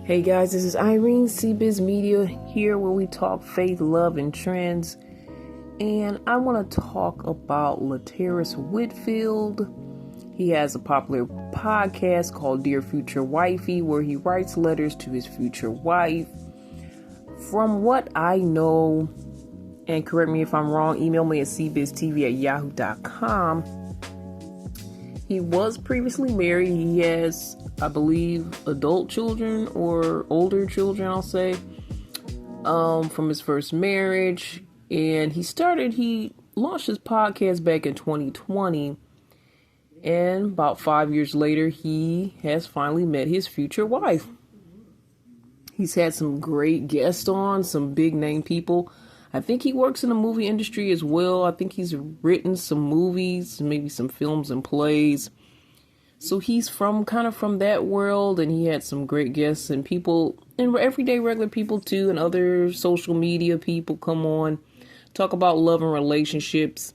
Hey guys, this is Irene, CBiz Media, here where we talk faith, love, and trends. And I want to talk about Laterris Whitfield. He has a popular podcast called Dear Future Wifey, where he writes letters to his future wife. From what I know, and correct me if I'm wrong, email me at cbiztv@yahoo.com. He was previously married. He has, I believe, adult children or older children, I'll say, from his first marriage. And he launched his podcast back in 2020. And about 5 years later, he has finally met his future wife. He's had some great guests on, some big name people. I think he works in the movie industry as well. I think he's written some movies, maybe some films and plays. So he's from that world, and he had some great guests and people, and everyday regular people too, and other social media people come on, talk about love and relationships.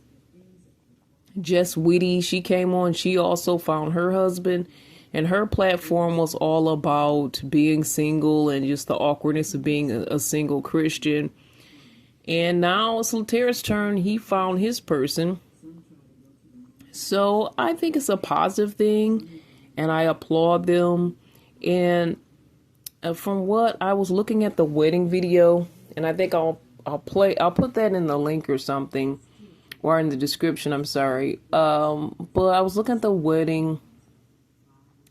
Jess Whitty, she came on. She also found her husband, and her platform was all about being single and just the awkwardness of being a single Christian. And now it's Laterris' turn. He found his person. So I think it's a positive thing, and I applaud them. And from what I was looking at the wedding video, and I think I'll put that in the link or something, or in the description. I'm sorry. But I was looking at the wedding.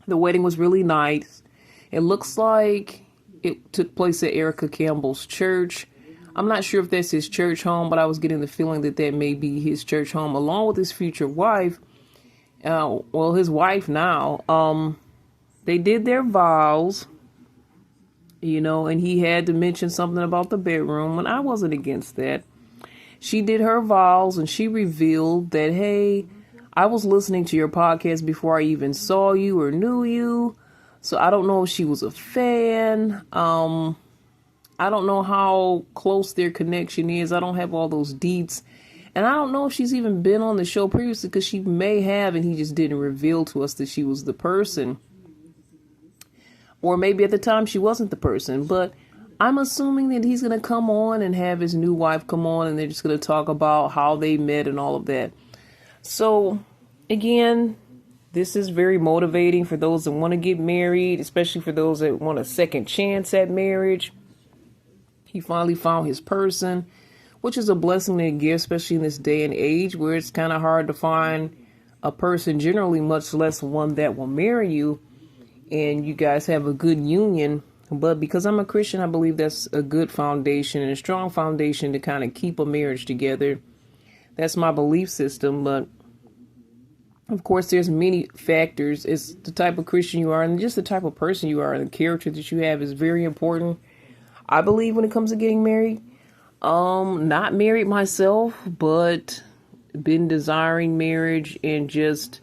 The wedding was really nice. It looks like it took place at Erica Campbell's church. I'm not sure if that's his church home, but I was getting the feeling that may be his church home, along with his future wife. His wife now. They did their vows, and he had to mention something about the bedroom, and I wasn't against that. She did her vows, and she revealed that, hey, I was listening to your podcast before I even saw you or knew you, so I don't know if she was a fan. I don't know how close their connection is. I don't have all those deets. And I don't know if she's even been on the show previously, because she may have, and he just didn't reveal to us that she was the person. Or maybe at the time she wasn't the person. But I'm assuming that he's going to come on and have his new wife come on, and they're just going to talk about how they met and all of that. So, again, this is very motivating for those that want to get married, especially for those that want a second chance at marriage. He finally found his person, which is a blessing to give, especially in this day and age where it's kind of hard to find a person, generally, much less one that will marry you and you guys have a good union. But because I'm a Christian, I believe that's a good foundation and a strong foundation to kind of keep a marriage together. That's my belief system. But of course, there's many factors. It's the type of Christian you are, and just the type of person you are, and the character that you have is very important, I believe, when it comes to getting married. Not married myself, but been desiring marriage and just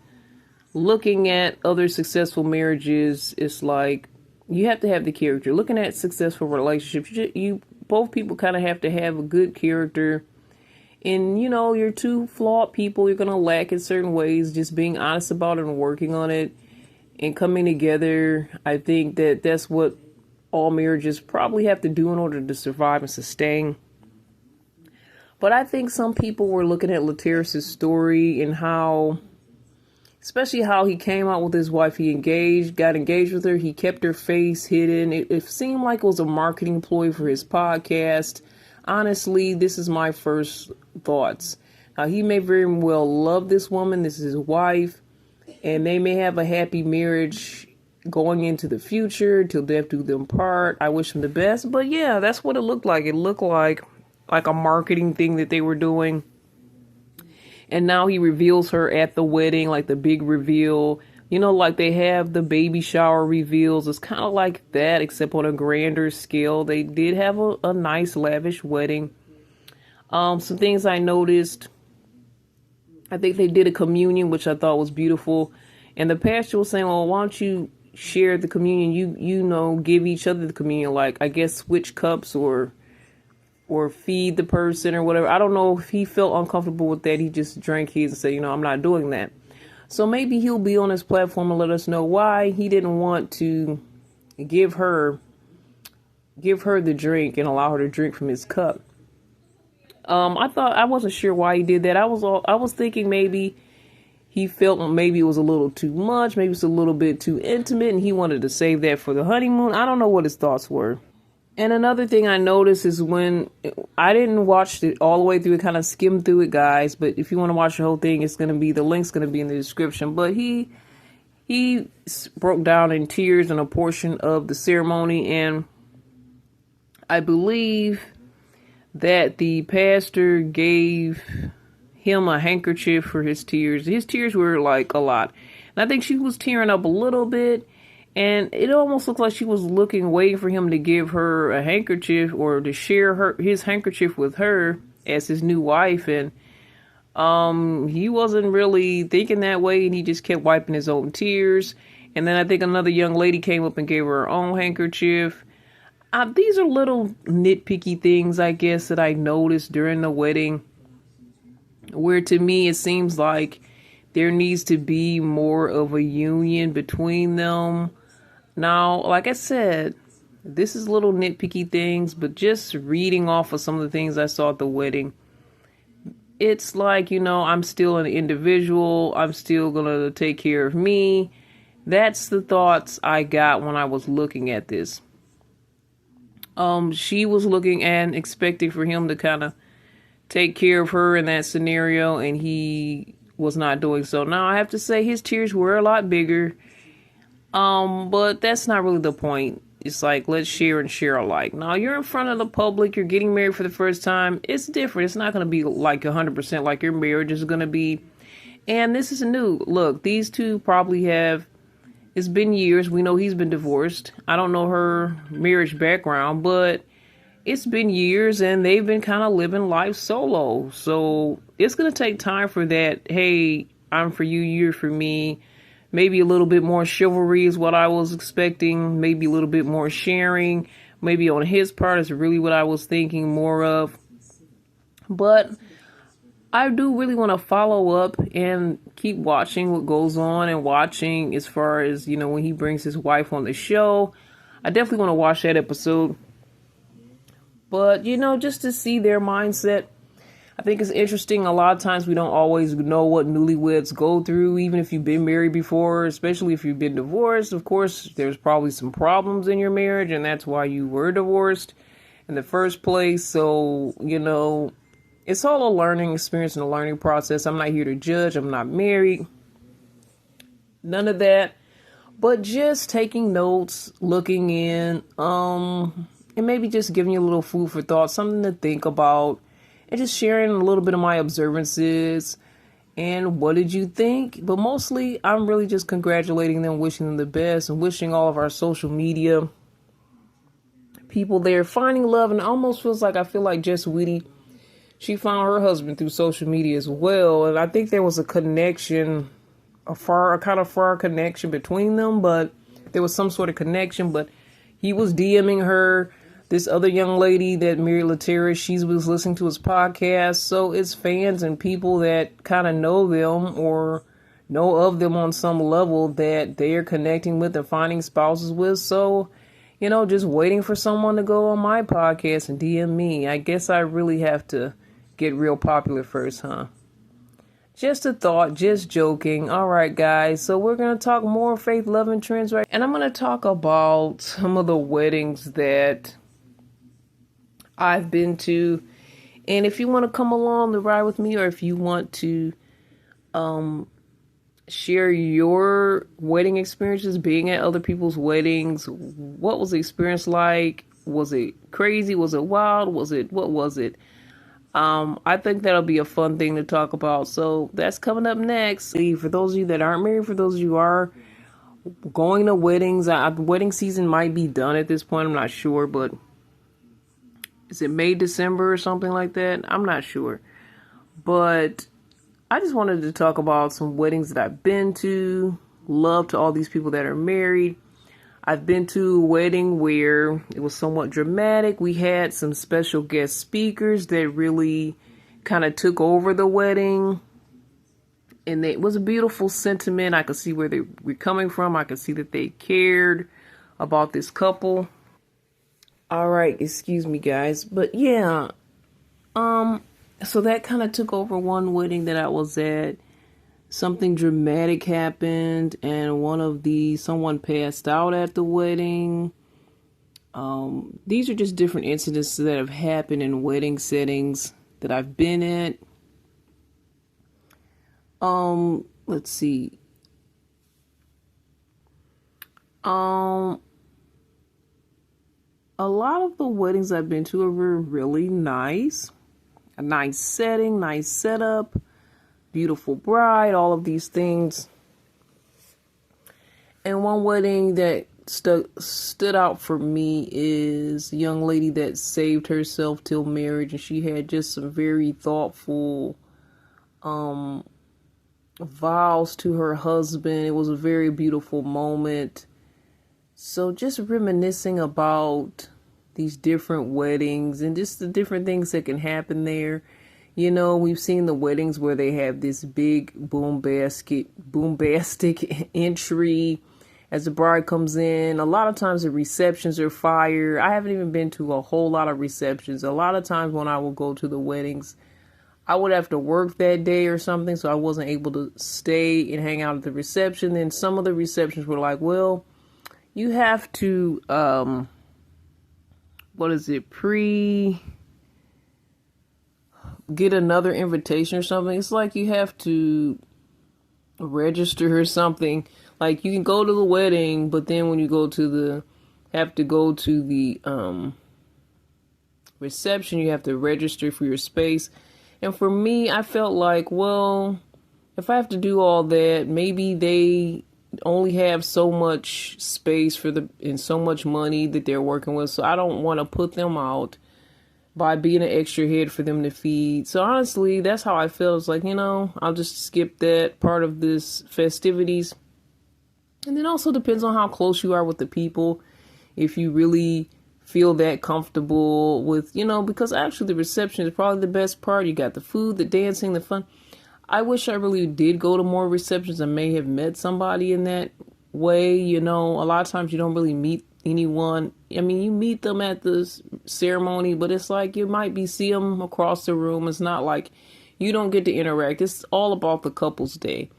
looking at other successful marriages. It's like you have to have the character. Looking at successful relationships, you both people kind of have to have a good character. And you're two flawed people. You're gonna lack in certain ways. Just being honest about it and working on it and coming together. I think that's what all marriages probably have to do in order to survive and sustain. But I think some people were looking at Laterris' story and especially how he came out with his wife. He got engaged with her. He kept her face hidden. It seemed like it was a marketing ploy for his podcast. Honestly, this is my first thoughts. Now, he may very well love this woman. This is his wife, and they may have a happy marriage going into the future till death do them part. I wish him the best. But yeah, that's what it looked like. It looked like a marketing thing that they were doing. And now he reveals her at the wedding, like the big reveal. Like they have the baby shower reveals. It's kind of like that, except on a grander scale. They did have a nice, lavish wedding. Some things I noticed. I think they did a communion, which I thought was beautiful. And the pastor was saying, well, why don't you share the communion? Give each other the communion, like, I guess, switch cups or feed the person or whatever. I don't know if he felt uncomfortable with that. He just drank his and said, I'm not doing that. So maybe he'll be on his platform and let us know why he didn't want to give her the drink and allow her to drink from his cup. I wasn't sure why he did that. I was thinking maybe he felt maybe it was a little too much, maybe it's a little bit too intimate, and he wanted to save that for the honeymoon. I don't know what his thoughts were. And another thing I noticed is when I didn't watch it all the way through, it kind of skimmed through it, guys. But if you want to watch the whole thing, the link's going to be in the description. But he broke down in tears in a portion of the ceremony, and I believe that the pastor gave him a handkerchief for his tears. His tears were like a lot. And I think she was tearing up a little bit. And it almost looked like she was waiting for him to give her a handkerchief or to share his handkerchief with her as his new wife. And he wasn't really thinking that way, and he just kept wiping his own tears. And then I think another young lady came up and gave her own handkerchief. These are little nitpicky things, I guess, that I noticed during the wedding, where to me it seems like there needs to be more of a union between them. Now, like I said, this is little nitpicky things, but just reading off of some of the things I saw at the wedding, it's like, I'm still an individual. I'm still going to take care of me. That's the thoughts I got when I was looking at this. She was looking and expecting for him to kind of take care of her in that scenario, and he was not doing so. Now, I have to say his tears were a lot bigger. But that's not really the point. It's like, let's share and share alike. Now, you're in front of the public. You're getting married for the first time. It's different. It's not going to be like 100% like your marriage is going to be. And this is new. Look, these two probably it's been years. We know he's been divorced. I don't know her marriage background, but it's been years and they've been kind of living life solo. So it's going to take time for that. Hey, I'm for you, you're for me. Maybe a little bit more chivalry is what I was expecting. Maybe a little bit more sharing. Maybe on his part is really what I was thinking more of. But I do really want to follow up and keep watching what goes on and watching as far as, when he brings his wife on the show. I definitely want to watch that episode. But, just to see their mindset, I think it's interesting. A lot of times we don't always know what newlyweds go through, even if you've been married before, especially if you've been divorced. Of course, there's probably some problems in your marriage, and that's why you were divorced in the first place. So, it's all a learning experience and a learning process. I'm not here to judge. I'm not married. None of that. But just taking notes, looking in, and maybe just giving you a little food for thought, something to think about. And just sharing a little bit of my observances and what did you think? But mostly, I'm really just congratulating them, wishing them the best, and wishing all of our social media people there finding love. And it almost feels like, I feel like Jess Whitty, she found her husband through social media as well. And I think there was a connection, a kind of far connection between them, but there was some sort of connection. But he was DMing her. This other young lady that married Latera, she was listening to his podcast. So it's fans and people that kind of know them or know of them on some level that they're connecting with and finding spouses with. So, just waiting for someone to go on my podcast and DM me. I guess I really have to get real popular first, huh? Just a thought, just joking. All right, guys. So we're going to talk more faith, love, and trends, right? And I'm going to talk about some of the weddings that I've been to. And if you want to come along the ride with me, or if you want to share your wedding experiences, being at other people's weddings, what was the experience like? Was it crazy? Was it wild? What was it? I think that'll be a fun thing to talk about. So that's coming up next. For those of you that aren't married, for those of you who are going to weddings, wedding season might be done at this point. I'm not sure, but is it May, December or something like that? I'm not sure. But I just wanted to talk about some weddings that I've been to. Love to all these people that are married. I've been to a wedding where it was somewhat dramatic. We had some special guest speakers that really kind of took over the wedding. And it was a beautiful sentiment. I could see where they were coming from. I could see that they cared about this couple. All right, excuse me, guys. But yeah, so that kind of took over one wedding that I was at. Something dramatic happened, and someone passed out at the wedding. These are just different incidents that have happened in wedding settings that I've been at. Let's see. A lot of the weddings I've been to are really nice. A nice setting, nice setup, beautiful bride, all of these things. And one wedding that stood out for me is a young lady that saved herself till marriage, and she had just some very thoughtful vows to her husband. It was a very beautiful moment. So just reminiscing about these different weddings and just the different things that can happen there. You know, we've seen the weddings where they have this big bombastic entry as the bride comes in. A lot of times the receptions are fire. I haven't even been to a whole lot of receptions. A lot of times when I will go to the weddings, I would have to work that day or something, so I wasn't able to stay and hang out at the reception. Then some of the receptions were like, well, you have to, get another invitation or something. It's like you have to register or something. Like you can go to the wedding, but then when you have to go to the reception, you have to register for your space. And for me, I felt like, well, if I have to do all that, maybe they only have so much space and so much money that they're working with. So I don't want to put them out by being an extra head for them to feed. So honestly, that's how I feel. It's like, I'll just skip that part of this festivities. And then also depends on how close you are with the people. If you really feel that comfortable with, because actually the reception is probably the best part. You got the food, the dancing, the fun. I wish I really did go to more receptions. I may have met somebody in that way. A lot of times you don't really meet anyone. I mean, you meet them at the ceremony, but it's like you might see them across the room. It's not like you don't get to interact. It's all about the couple's day.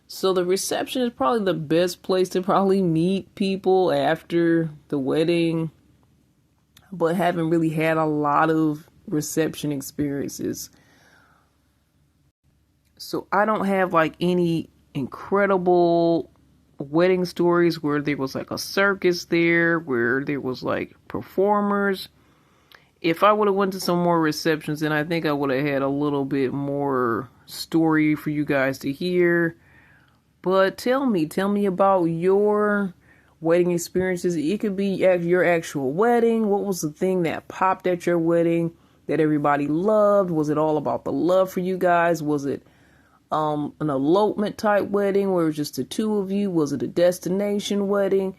So the reception is probably the best place to probably meet people after the wedding, but haven't really had a lot of reception experiences. So I don't have like any incredible wedding stories where there was like a circus there, where there was like performers. If I would have went to some more receptions, then I think I would have had a little bit more story for you guys to hear. But tell me about your wedding experiences. It could be your actual wedding. What was the thing that popped at your wedding that everybody loved? Was it all about the love for you guys? Was it an elopement type wedding where it was just the two of you? Was it a destination wedding?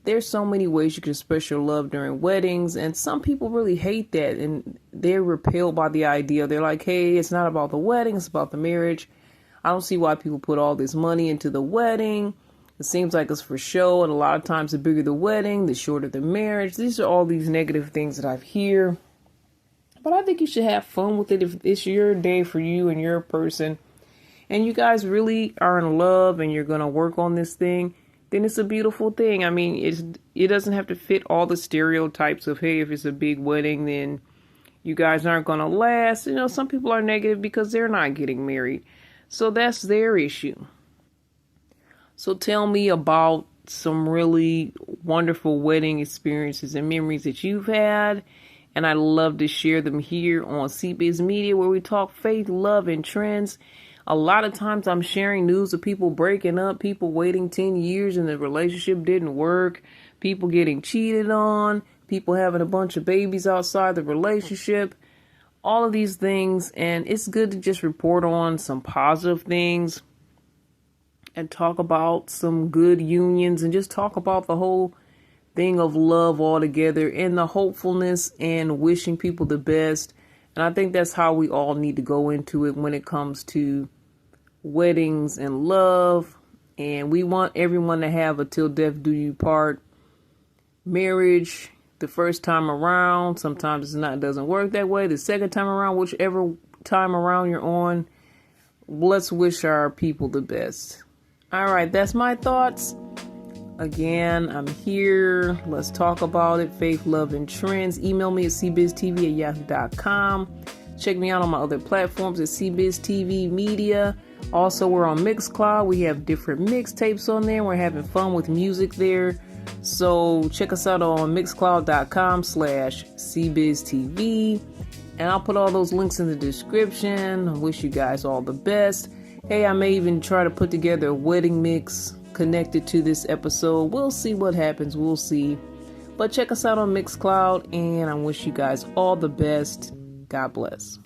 There's so many ways you can express your love during weddings, and some people really hate that, and they're repelled by the idea. They're like, hey, it's not about the wedding, it's about the marriage. I don't see why people put all this money into the wedding. It seems like it's for show, and a lot of times the bigger the wedding, the shorter the marriage. These are all these negative things that I hear. But I think you should have fun with it. If it's your day for you and your person, and you guys really are in love and you're going to work on this thing, then it's a beautiful thing. I mean, it doesn't have to fit all the stereotypes of, hey, if it's a big wedding, then you guys aren't going to last. Some people are negative because they're not getting married. So that's their issue. So tell me about some really wonderful wedding experiences and memories that you've had. And I love to share them here on CBiz Media, where we talk faith, love, and trends. A lot of times I'm sharing news of people breaking up, people waiting 10 years and the relationship didn't work, people getting cheated on, people having a bunch of babies outside the relationship, all of these things. And it's good to just report on some positive things and talk about some good unions and just talk about the whole thing of love altogether and the hopefulness and wishing people the best. And I think that's how we all need to go into it when it comes to weddings and love. And we want everyone to have a till death do you part. marriage the first time around. Sometimes it doesn't work that way. The second time around, whichever time around you're on, let's wish our people the best. All right, that's my thoughts. Again, I'm here. Let's talk about it. Faith, love, and trends. Email me at cbiztv@yahoo.com. Check me out on my other platforms at cbiztv media. Also, we're on Mixcloud. We have different mixtapes on there. We're having fun with music there. So check us out on mixcloud.com/cbiztv. And I'll put all those links in the description. I wish you guys all the best. Hey, I may even try to put together a wedding mix connected to this episode. We'll see what happens. We'll see. But check us out on Mixcloud, and I wish you guys all the best. God bless.